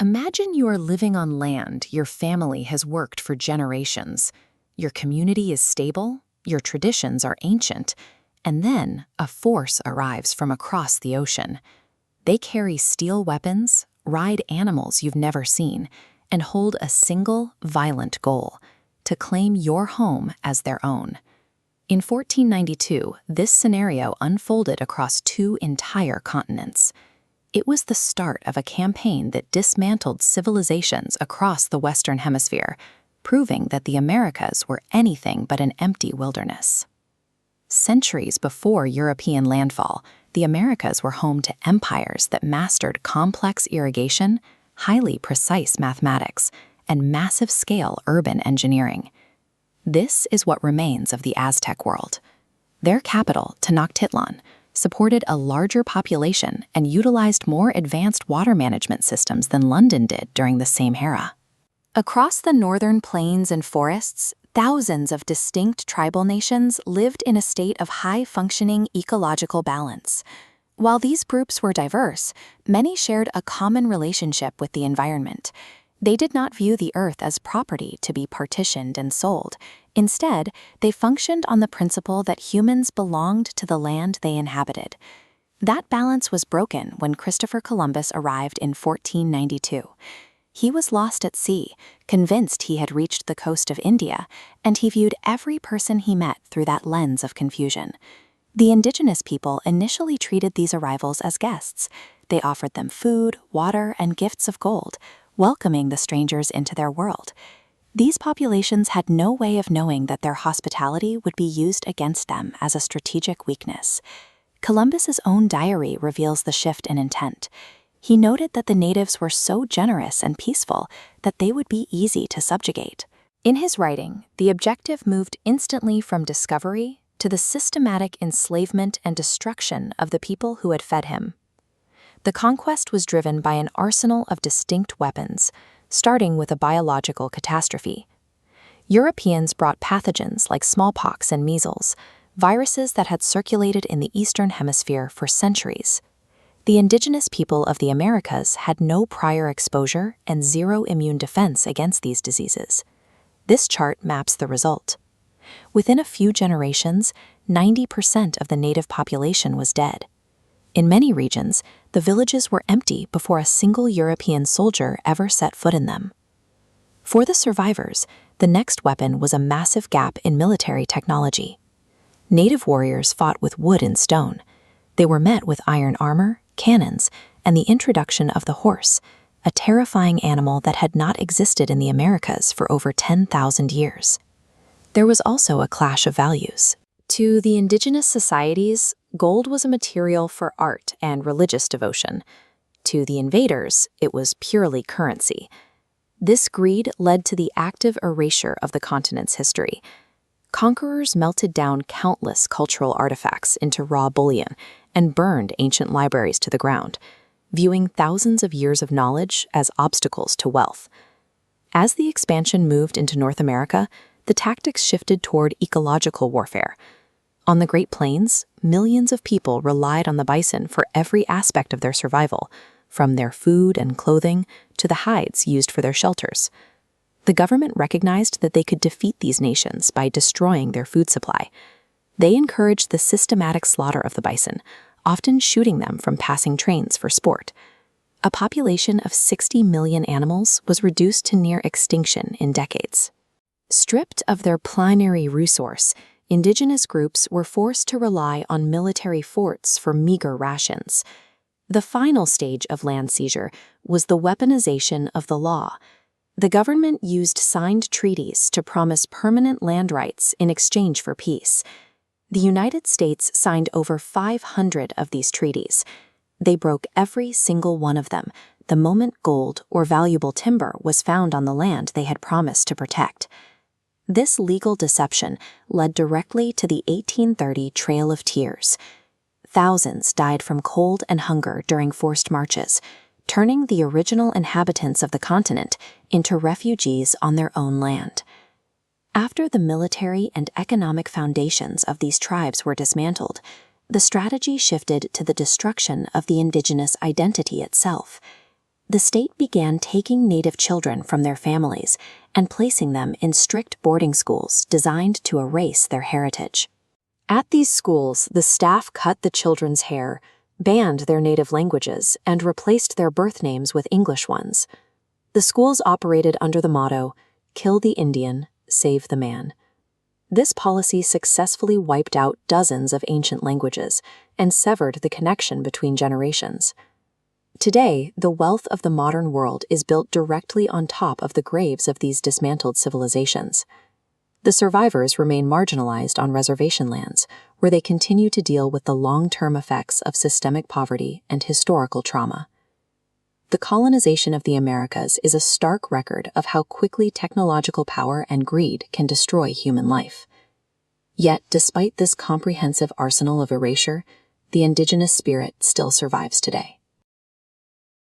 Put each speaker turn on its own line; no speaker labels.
Imagine you are living on land your family has worked for generations. Your community is stable, your traditions are ancient, and then a force arrives from across the ocean. They carry steel weapons, ride animals you've never seen, and hold a single, violent goal: to claim your home as their own. In 1492, this scenario unfolded across two entire continents. It was the start of a campaign that dismantled civilizations across the Western Hemisphere, proving that the Americas were anything but an empty wilderness. Centuries before European landfall, the Americas were home to empires that mastered complex irrigation, highly precise mathematics, and massive-scale urban engineering. This is what remains of the Aztec world. Their capital, Tenochtitlan, supported a larger population and utilized more advanced water management systems than London did during the same era. Across the northern plains and forests, thousands of distinct tribal nations lived in a state of high-functioning ecological balance. While these groups were diverse, many shared a common relationship with the environment. They did not view the earth as property to be partitioned and sold. Instead, they functioned on the principle that humans belonged to the land they inhabited. That balance was broken when Christopher Columbus arrived in 1492. He was lost at sea, convinced he had reached the coast of India, and he viewed every person he met through that lens of confusion. The indigenous people initially treated these arrivals as guests. They offered them food, water, and gifts of gold, welcoming the strangers into their world. These populations had no way of knowing that their hospitality would be used against them as a strategic weakness. Columbus's own diary reveals the shift in intent. He noted that the natives were so generous and peaceful that they would be easy to subjugate. In his writing, the objective moved instantly from discovery to the systematic enslavement and destruction of the people who had fed him. The conquest was driven by an arsenal of distinct weapons, starting with a biological catastrophe. Europeans brought pathogens like smallpox and measles, viruses that had circulated in the Eastern Hemisphere for centuries. The indigenous people of the Americas had no prior exposure and zero immune defense against these diseases. This chart maps the result. Within a few generations, 90% of the native population was dead. In many regions, the villages were empty before a single European soldier ever set foot in them. For the survivors, the next weapon was a massive gap in military technology. Native warriors fought with wood and stone. They were met with iron armor, cannons, and the introduction of the horse, a terrifying animal that had not existed in the Americas for over 10,000 years. There was also a clash of values. To the indigenous societies, gold was a material for art and religious devotion. To the invaders, it was purely currency. This greed led to the active erasure of the continent's history. Conquerors melted down countless cultural artifacts into raw bullion and burned ancient libraries to the ground, viewing thousands of years of knowledge as obstacles to wealth. As the expansion moved into North America, the tactics shifted toward ecological warfare. On the Great Plains, millions of people relied on the bison for every aspect of their survival, from their food and clothing to the hides used for their shelters. The government recognized that they could defeat these nations by destroying their food supply. They encouraged the systematic slaughter of the bison, often shooting them from passing trains for sport. A population of 60 million animals was reduced to near extinction in decades. Stripped of their primary resource, indigenous groups were forced to rely on military forts for meager rations. The final stage of land seizure was the weaponization of the law. The government used signed treaties to promise permanent land rights in exchange for peace. The United States signed over 500 of these treaties. They broke every single one of them the moment gold or valuable timber was found on the land they had promised to protect. This legal deception led directly to the 1830 Trail of Tears. Thousands died from cold and hunger during forced marches, turning the original inhabitants of the continent into refugees on their own land. After the military and economic foundations of these tribes were dismantled, the strategy shifted to the destruction of the indigenous identity itself. the state began taking Native children from their families and placing them in strict boarding schools designed to erase their heritage. At these schools, the staff cut the children's hair, banned their native languages, and replaced their birth names with English ones. The schools operated under the motto, "Kill the Indian, save the man." This policy successfully wiped out dozens of ancient languages and severed the connection between generations. Today, the wealth of the modern world is built directly on top of the graves of these dismantled civilizations. The survivors remain marginalized on reservation lands, where they continue to deal with the long-term effects of systemic poverty and historical trauma. The colonization of the Americas is a stark record of how quickly technological power and greed can destroy human life. Yet, despite this comprehensive arsenal of erasure, the indigenous spirit still survives today.